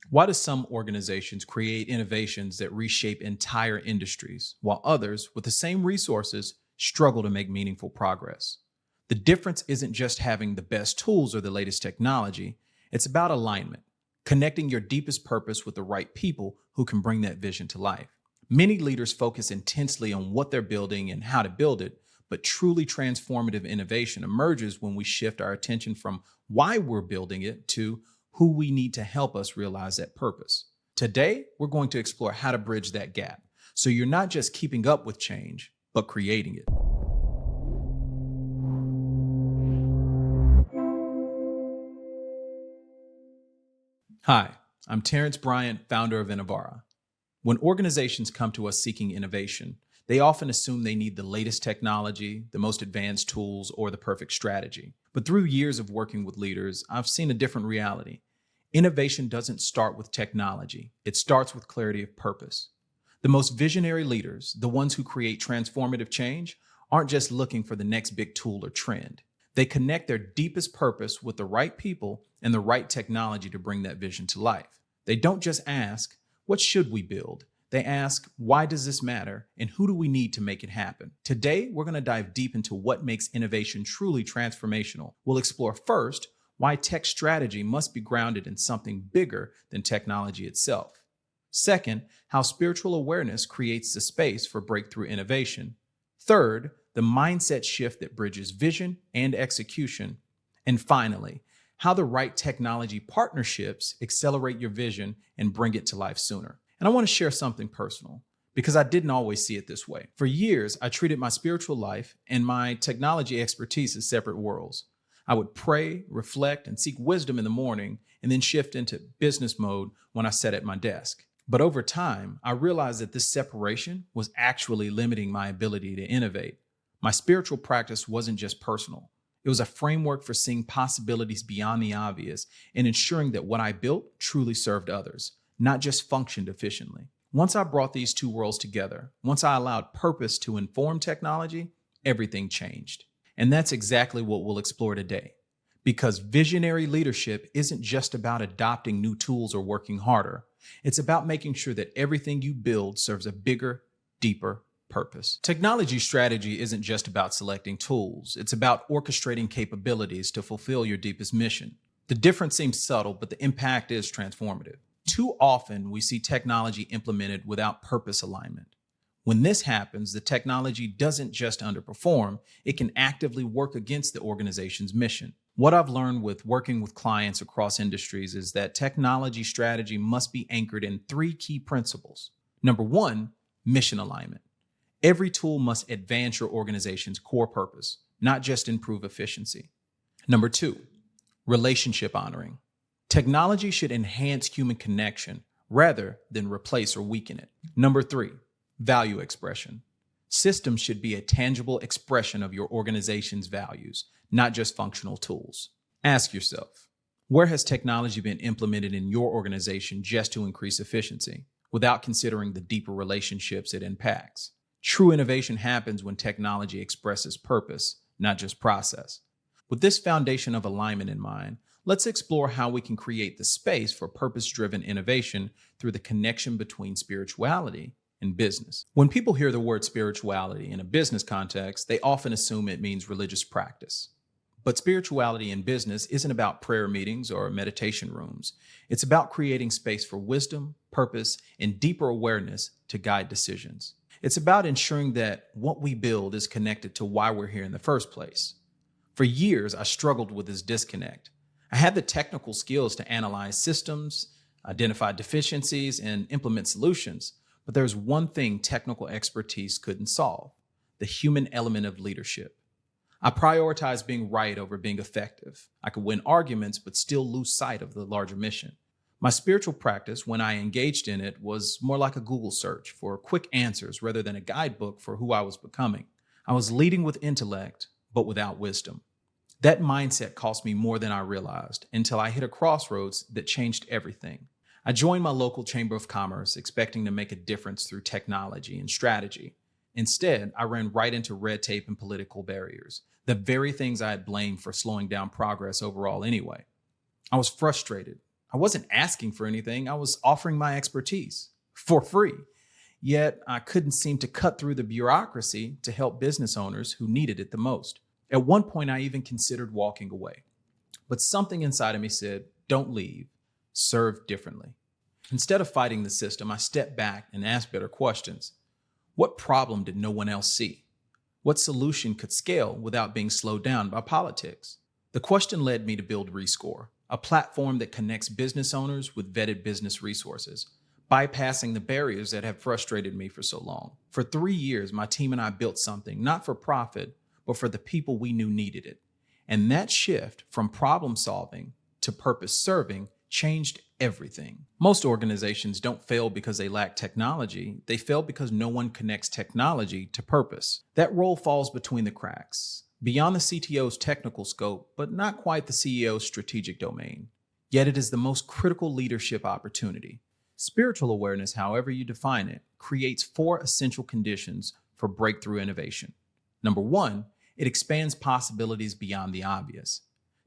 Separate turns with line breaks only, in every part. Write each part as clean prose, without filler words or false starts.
Why do some organizations create innovations that reshape entire industries, while others, with the same resources, struggle to make meaningful progress? The difference isn't just having the best tools or the latest technology, it's about alignment, connecting your deepest purpose with the right people who can bring that vision to life. Many leaders focus intensely on what they're building and how to build it, but truly transformative innovation emerges when we shift our attention from why we're building it to who we need to help us realize that purpose. Today, we're going to explore how to bridge that gap so you're not just keeping up with change, but creating it. Hi, I'm Terrence Bryant, founder of Innovara. When organizations come to us seeking innovation, they often assume they need the latest technology, the most advanced tools, or the perfect strategy. But through years of working with leaders, I've seen a different reality. Innovation doesn't start with technology, it starts with clarity of purpose. The most visionary leaders, the ones who create transformative change, aren't just looking for the next big tool or trend. They connect their deepest purpose with the right people and the right technology to bring that vision to life. They don't just ask, what should we build? They ask, why does this matter? And who do we need to make it happen? Today, we're going to dive deep into what makes innovation truly transformational. We'll explore first why tech strategy must be grounded in something bigger than technology itself. Second, how spiritual awareness creates the space for breakthrough innovation. Third, the mindset shift that bridges vision and execution. And finally, how the right technology partnerships accelerate your vision and bring it to life sooner. And I want to share something personal because I didn't always see it this way. For years, I treated my spiritual life and my technology expertise as separate worlds. I would pray, reflect, and seek wisdom in the morning and then shift into business mode when I sat at my desk. But over time, I realized that this separation was actually limiting my ability to innovate. My spiritual practice wasn't just personal. It was a framework for seeing possibilities beyond the obvious and ensuring that what I built truly served others, not just functioned efficiently. Once I brought these two worlds together, once I allowed purpose to inform technology, everything changed. And that's exactly what we'll explore today. Because visionary leadership isn't just about adopting new tools or working harder. It's about making sure that everything you build serves a bigger, deeper purpose. Technology strategy isn't just about selecting tools. It's about orchestrating capabilities to fulfill your deepest mission. The difference seems subtle, but the impact is transformative. Too often, we see technology implemented without purpose alignment. When this happens, the technology doesn't just underperform, it can actively work against the organization's mission. What I've learned with working with clients across industries is that technology strategy must be anchored in three key principles. Number one, mission alignment. Every tool must advance your organization's core purpose, not just improve efficiency. Number two, relationship honoring. Technology should enhance human connection rather than replace or weaken it. Number three, value expression. Systems should be a tangible expression of your organization's values, not just functional tools. Ask yourself, where has technology been implemented in your organization just to increase efficiency, without considering the deeper relationships it impacts? True innovation happens when technology expresses purpose, not just process. With this foundation of alignment in mind, let's explore how we can create the space for purpose-driven innovation through the connection between spirituality and business. When people hear the word spirituality in a business context, they often assume it means religious practice. But spirituality in business isn't about prayer meetings or meditation rooms. It's about creating space for wisdom, purpose, and deeper awareness to guide decisions. It's about ensuring that what we build is connected to why we're here in the first place. For years, I struggled with this disconnect. I had the technical skills to analyze systems, identify deficiencies, and implement solutions. But there's one thing technical expertise couldn't solve: the human element of leadership. I prioritized being right over being effective. I could win arguments, but still lose sight of the larger mission. My spiritual practice, when I engaged in it, was more like a Google search for quick answers rather than a guidebook for who I was becoming. I was leading with intellect, but without wisdom. That mindset cost me more than I realized until I hit a crossroads that changed everything. I joined my local chamber of commerce expecting to make a difference through technology and strategy. Instead, I ran right into red tape and political barriers, the very things I had blamed for slowing down progress overall anyway. I was frustrated. I wasn't asking for anything, I was offering my expertise for free. Yet I couldn't seem to cut through the bureaucracy to help business owners who needed it the most. At one point, I even considered walking away. But something inside of me said, don't leave, serve differently. Instead of fighting the system, I stepped back and asked better questions. What problem did no one else see? What solution could scale without being slowed down by politics? The question led me to build Rescore, a platform that connects business owners with vetted business resources, bypassing the barriers that have frustrated me for so long. For 3 years, my team and I built something not for profit, but for the people we knew needed it. And that shift from problem solving to purpose serving changed everything. Most organizations don't fail because they lack technology. They fail because no one connects technology to purpose. That role falls between the cracks, beyond the CTO's technical scope, but not quite the CEO's strategic domain. Yet it is the most critical leadership opportunity. Spiritual awareness, however you define it, creates 4 essential conditions for breakthrough innovation. Number 1, it expands possibilities beyond the obvious.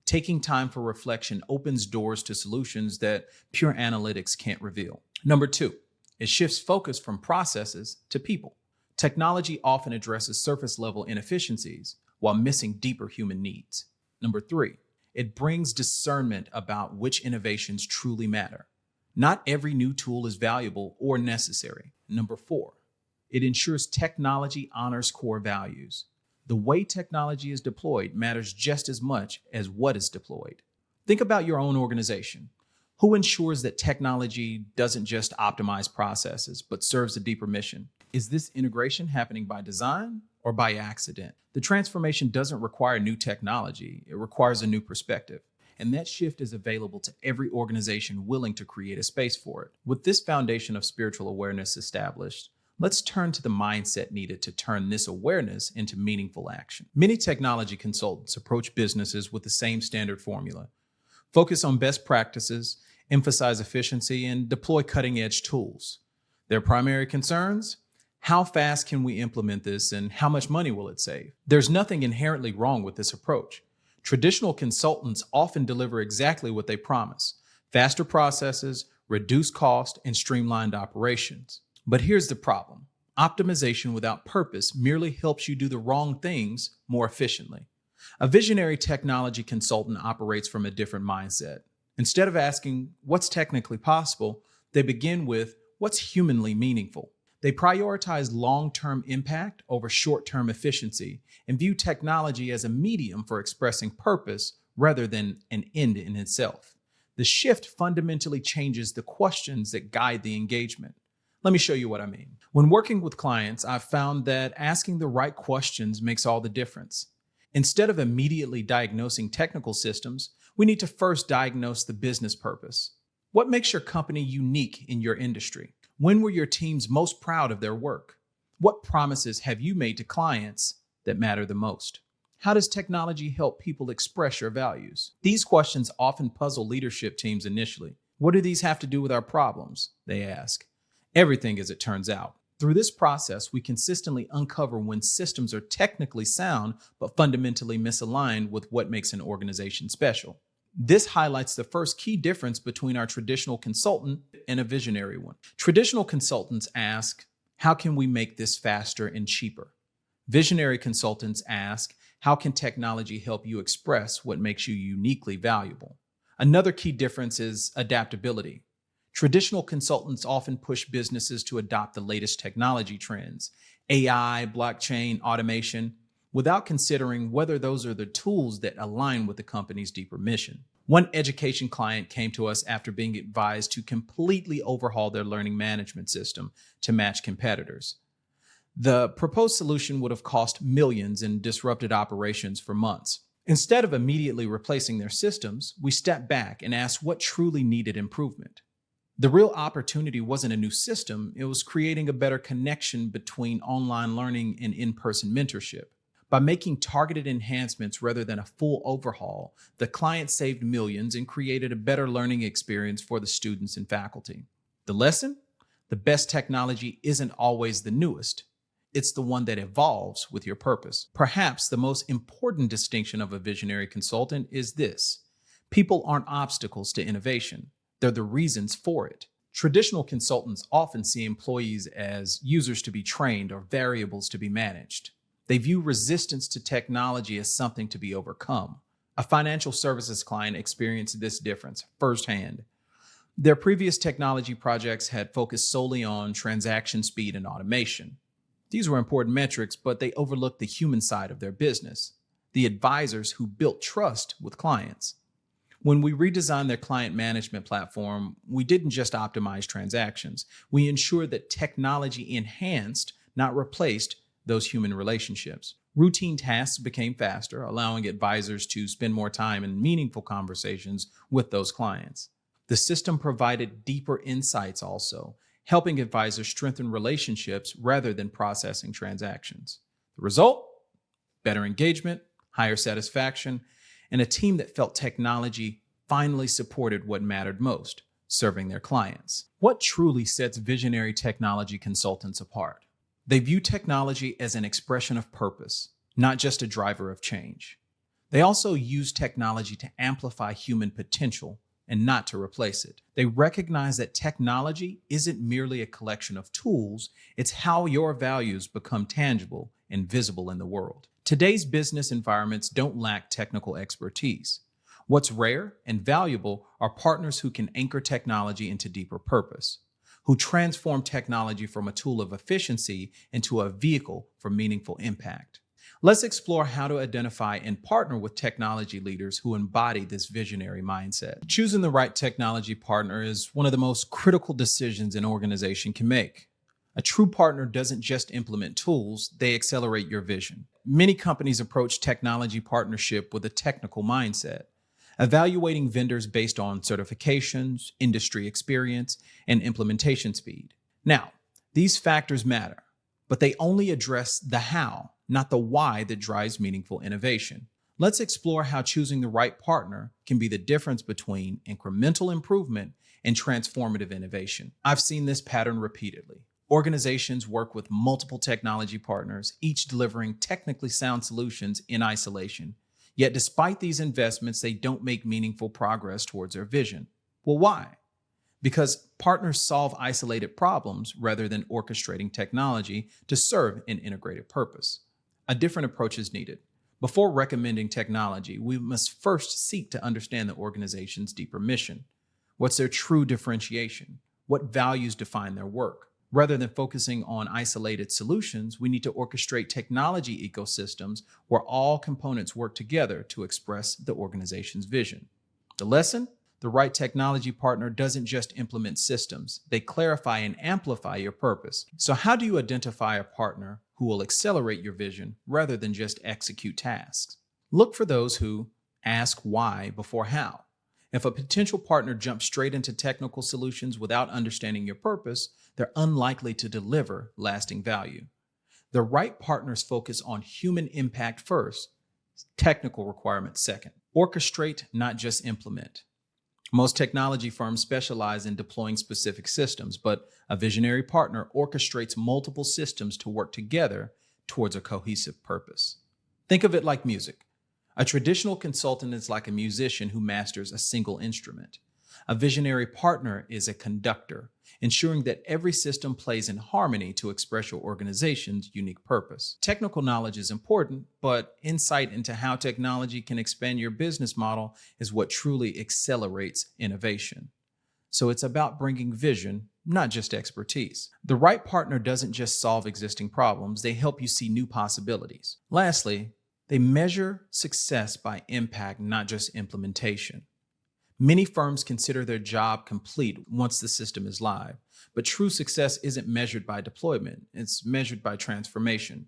Taking time for reflection opens doors to solutions that pure analytics can't reveal. Number 2, it shifts focus from processes to people. Technology often addresses surface-level inefficiencies while missing deeper human needs. Number 3, it brings discernment about which innovations truly matter. Not every new tool is valuable or necessary. Number 4, it ensures technology honors core values. The way technology is deployed matters just as much as what is deployed. Think about your own organization. Who ensures that technology doesn't just optimize processes, but serves a deeper mission? Is this integration happening by design or by accident? The transformation doesn't require new technology. It requires a new perspective. And that shift is available to every organization willing to create a space for it. With this foundation of spiritual awareness established, let's turn to the mindset needed to turn this awareness into meaningful action. Many technology consultants approach businesses with the same standard formula. Focus on best practices, emphasize efficiency, and deploy cutting-edge tools. Their primary concerns? How fast can we implement this and how much money will it save? There's nothing inherently wrong with this approach. Traditional consultants often deliver exactly what they promise: faster processes, reduced cost, and streamlined operations. But here's the problem. Optimization without purpose merely helps you do the wrong things more efficiently. A visionary technology consultant operates from a different mindset. Instead of asking what's technically possible, they begin with what's humanly meaningful. They prioritize long-term impact over short-term efficiency and view technology as a medium for expressing purpose rather than an end in itself. The shift fundamentally changes the questions that guide the engagement. Let me show you what I mean. When working with clients, I've found that asking the right questions makes all the difference. Instead of immediately diagnosing technical systems, we need to first diagnose the business purpose. What makes your company unique in your industry? When were your teams most proud of their work? What promises have you made to clients that matter the most? How does technology help people express your values? These questions often puzzle leadership teams initially. What do these have to do with our problems? They ask. Everything, as it turns out. Through this process, we consistently uncover when systems are technically sound but fundamentally misaligned with what makes an organization special. This highlights the first key difference between our traditional consultant and a visionary one. Traditional consultants ask, how can we make this faster and cheaper? Visionary consultants ask, how can technology help you express what makes you uniquely valuable? Another key difference is adaptability. Traditional consultants often push businesses to adopt the latest technology trends, AI, blockchain, automation, without considering whether those are the tools that align with the company's deeper mission. One education client came to us after being advised to completely overhaul their learning management system to match competitors. The proposed solution would have cost millions and disrupted operations for months. Instead of immediately replacing their systems, we stepped back and asked what truly needed improvement. The real opportunity wasn't a new system, it was creating a better connection between online learning and in-person mentorship. By making targeted enhancements rather than a full overhaul, the client saved millions and created a better learning experience for the students and faculty. The lesson? The best technology isn't always the newest. It's the one that evolves with your purpose. Perhaps the most important distinction of a visionary consultant is this: people aren't obstacles to innovation. they're the reasons for it. Traditional consultants often see employees as users to be trained or variables to be managed. They view resistance to technology as something to be overcome. A financial services client experienced this difference firsthand. Their previous technology projects had focused solely on transaction speed and automation. These were important metrics, but they overlooked the human side of their business, the advisors who built trust with clients. When we redesigned their client management platform, we didn't just optimize transactions. We ensured that technology enhanced, not replaced, those human relationships. Routine tasks became faster, allowing advisors to spend more time in meaningful conversations with those clients. The system provided deeper insights also, helping advisors strengthen relationships rather than processing transactions. The result? Better engagement, higher satisfaction, and a team that felt technology finally supported what mattered most, serving their clients. What truly sets visionary technology consultants apart? They view technology as an expression of purpose, not just a driver of change. They also use technology to amplify human potential and not to replace it. They recognize that technology isn't merely a collection of tools, it's how your values become tangible and visible in the world. Today's business environments don't lack technical expertise. What's rare and valuable are partners who can anchor technology into deeper purpose, who transform technology from a tool of efficiency into a vehicle for meaningful impact. Let's explore how to identify and partner with technology leaders who embody this visionary mindset. Choosing the right technology partner is one of the most critical decisions an organization can make. A true partner doesn't just implement tools, they accelerate your vision. Many companies approach technology partnership with a technical mindset, evaluating vendors based on certifications, industry experience, and implementation speed. Now, these factors matter, but they only address the how, not the why that drives meaningful innovation. Let's explore how choosing the right partner can be the difference between incremental improvement and transformative innovation. I've seen this pattern repeatedly. Organizations work with multiple technology partners, each delivering technically sound solutions in isolation. Yet despite these investments, they don't make meaningful progress towards their vision. Well, why? Because partners solve isolated problems rather than orchestrating technology to serve an integrated purpose. A different approach is needed. Before recommending technology, we must first seek to understand the organization's deeper mission. What's their true differentiation? What values define their work? Rather than focusing on isolated solutions, we need to orchestrate technology ecosystems where all components work together to express the organization's vision. The lesson? The right technology partner doesn't just implement systems, they clarify and amplify your purpose. So how do you identify a partner who will accelerate your vision rather than just execute tasks? Look for those who ask why before how. If a potential partner jumps straight into technical solutions without understanding your purpose, they're unlikely to deliver lasting value. The right partners focus on human impact first, technical requirements second. Orchestrate, not just implement. Most technology firms specialize in deploying specific systems, but a visionary partner orchestrates multiple systems to work together towards a cohesive purpose. Think of it like music. A traditional consultant is like a musician who masters a single instrument. A visionary partner is a conductor, ensuring that every system plays in harmony to express your organization's unique purpose. Technical knowledge is important, but insight into how technology can expand your business model is what truly accelerates innovation. So it's about bringing vision, not just expertise. The right partner doesn't just solve existing problems, they help you see new possibilities. Lastly, they measure success by impact, not just implementation. Many firms consider their job complete once the system is live, but true success isn't measured by deployment, it's measured by transformation.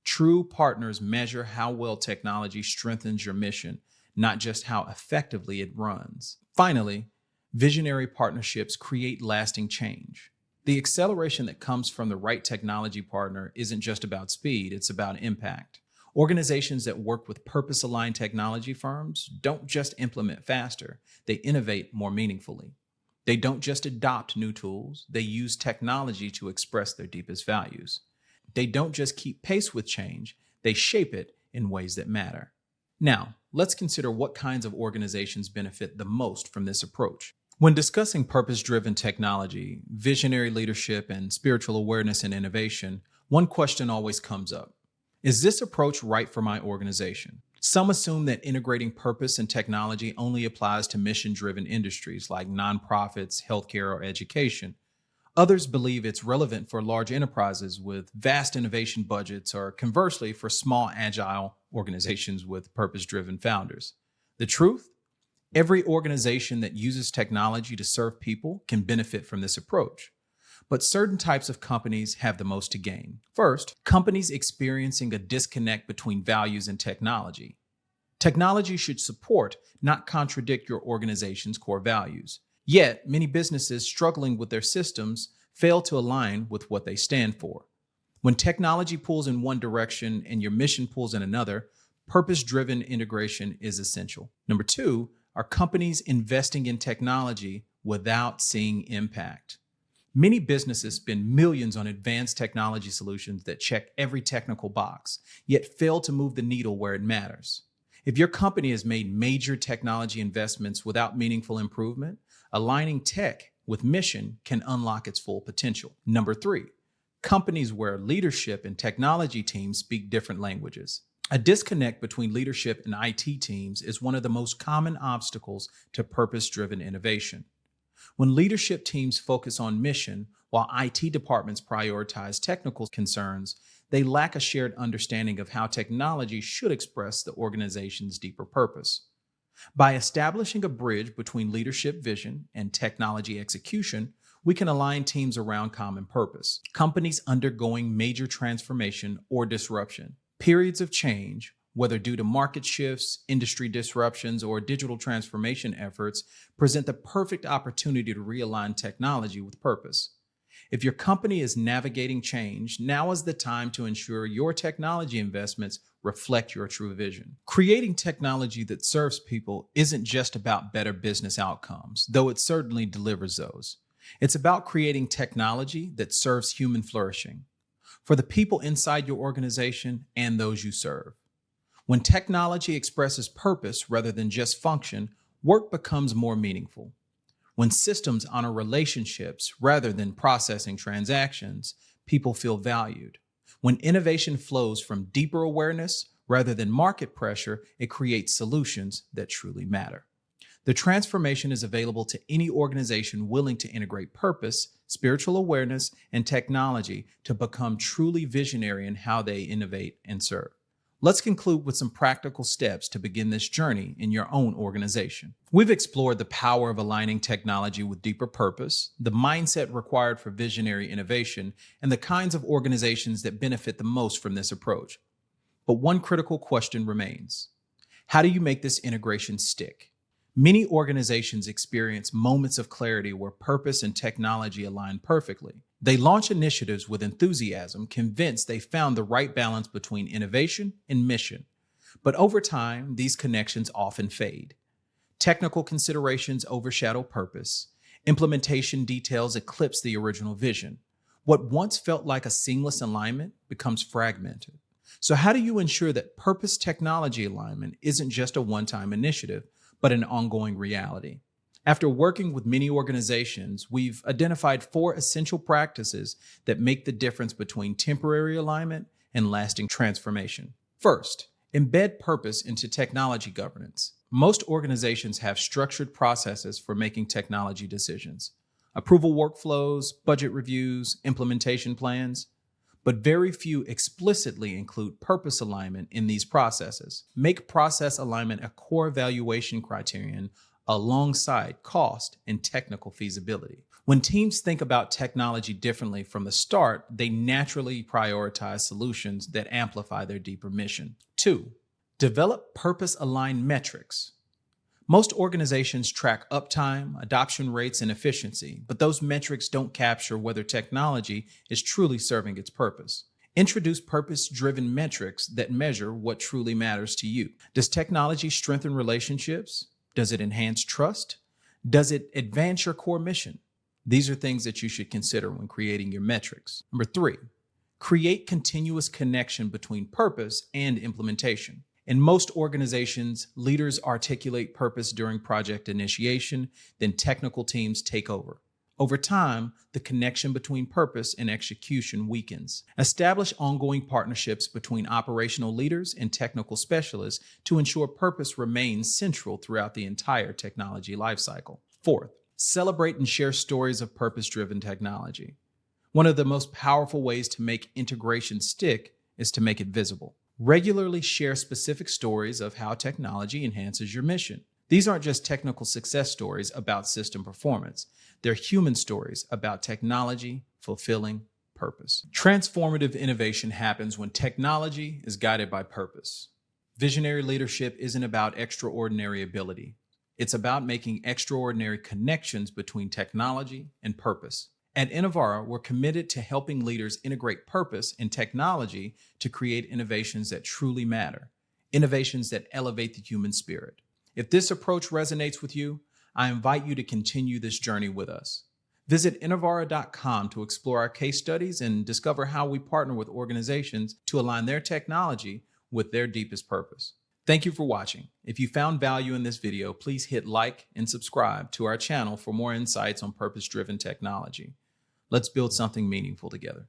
True partners measure how well technology strengthens your mission, not just how effectively it runs. Finally, visionary partnerships create lasting change. The acceleration that comes from the right technology partner isn't just about speed, it's about impact. Organizations that work with purpose-aligned technology firms don't just implement faster, they innovate more meaningfully. They don't just adopt new tools, they use technology to express their deepest values. They don't just keep pace with change, they shape it in ways that matter. Now, let's consider what kinds of organizations benefit the most from this approach. When discussing purpose driven technology, visionary leadership, and spiritual awareness and innovation, one question always comes up. Is this approach right for my organization? Some assume that integrating purpose and technology only applies to mission driven industries like nonprofits, healthcare, or education. Others believe it's relevant for large enterprises with vast innovation budgets, or conversely, for small, agile organizations with purpose driven founders. The truth? Every organization that uses technology to serve people can benefit from this approach. But certain types of companies have the most to gain. First, companies experiencing a disconnect between values and technology. Technology should support, not contradict your organization's core values. Yet, many businesses struggling with their systems fail to align with what they stand for. When technology pulls in one direction and your mission pulls in another, purpose-driven integration is essential. Number two, are companies investing in technology without seeing impact? Many businesses spend millions on advanced technology solutions that check every technical box, yet fail to move the needle where it matters. If your company has made major technology investments without meaningful improvement, aligning tech with mission can unlock its full potential. Number three, companies where leadership and technology teams speak different languages. A disconnect between leadership and IT teams is one of the most common obstacles to purpose-driven innovation. When leadership teams focus on mission while IT departments prioritize technical concerns, they lack a shared understanding of how technology should express the organization's deeper purpose. By establishing a bridge between leadership vision and technology execution, we can align teams around common purpose. Companies undergoing major transformation or disruption. Periods of change, whether due to market shifts, industry disruptions, or digital transformation efforts, present the perfect opportunity to realign technology with purpose. If your company is navigating change, now is the time to ensure your technology investments reflect your true vision. Creating technology that serves people isn't just about better business outcomes, though it certainly delivers those. It's about creating technology that serves human flourishing for the people inside your organization and those you serve. When technology expresses purpose rather than just function, work becomes more meaningful. When systems honor relationships rather than processing transactions, people feel valued. When innovation flows from deeper awareness rather than market pressure, it creates solutions that truly matter. The transformation is available to any organization willing to integrate purpose, spiritual awareness, and technology to become truly visionary in how they innovate and serve. Let's conclude with some practical steps to begin this journey in your own organization. We've explored the power of aligning technology with deeper purpose, the mindset required for visionary innovation, and the kinds of organizations that benefit the most from this approach. But one critical question remains: how do you make this integration stick? Many organizations experience moments of clarity where purpose and technology align perfectly. They launch initiatives with enthusiasm, convinced they found the right balance between innovation and mission. But over time, these connections often fade. Technical considerations overshadow purpose. Implementation details eclipse the original vision. What once felt like a seamless alignment becomes fragmented. So how do you ensure that purpose-technology alignment isn't just a one-time initiative, but an ongoing reality? After working with many organizations, we've identified 4 essential practices that make the difference between temporary alignment and lasting transformation. First, embed purpose into technology governance. Most organizations have structured processes for making technology decisions: approval workflows, budget reviews, implementation plans. But very few explicitly include purpose alignment in these processes. Make process alignment a core evaluation criterion alongside cost and technical feasibility. When teams think about technology differently from the start, they naturally prioritize solutions that amplify their deeper mission. 2, develop purpose-aligned metrics. Most organizations track uptime, adoption rates, and efficiency, but those metrics don't capture whether technology is truly serving its purpose. Introduce purpose-driven metrics that measure what truly matters to you. Does technology strengthen relationships? Does it enhance trust? Does it advance your core mission? These are things that you should consider when creating your metrics. Number 3, create continuous connection between purpose and implementation. In most organizations, leaders articulate purpose during project initiation, then technical teams take over. Over time, the connection between purpose and execution weakens. Establish ongoing partnerships between operational leaders and technical specialists to ensure purpose remains central throughout the entire technology lifecycle. Fourth, celebrate and share stories of purpose-driven technology. One of the most powerful ways to make integration stick is to make it visible. Regularly share specific stories of how technology enhances your mission. These aren't just technical success stories about system performance. They're human stories about technology fulfilling purpose. Transformative innovation happens when technology is guided by purpose. Visionary leadership isn't about extraordinary ability. It's about making extraordinary connections between technology and purpose. At Innovara, we're committed to helping leaders integrate purpose and technology to create innovations that truly matter, innovations that elevate the human spirit. If this approach resonates with you, I invite you to continue this journey with us. Visit innovara.com to explore our case studies and discover how we partner with organizations to align their technology with their deepest purpose. Thank you for watching. If you found value in this video, please hit like and subscribe to our channel for more insights on purpose-driven technology. Let's build something meaningful together.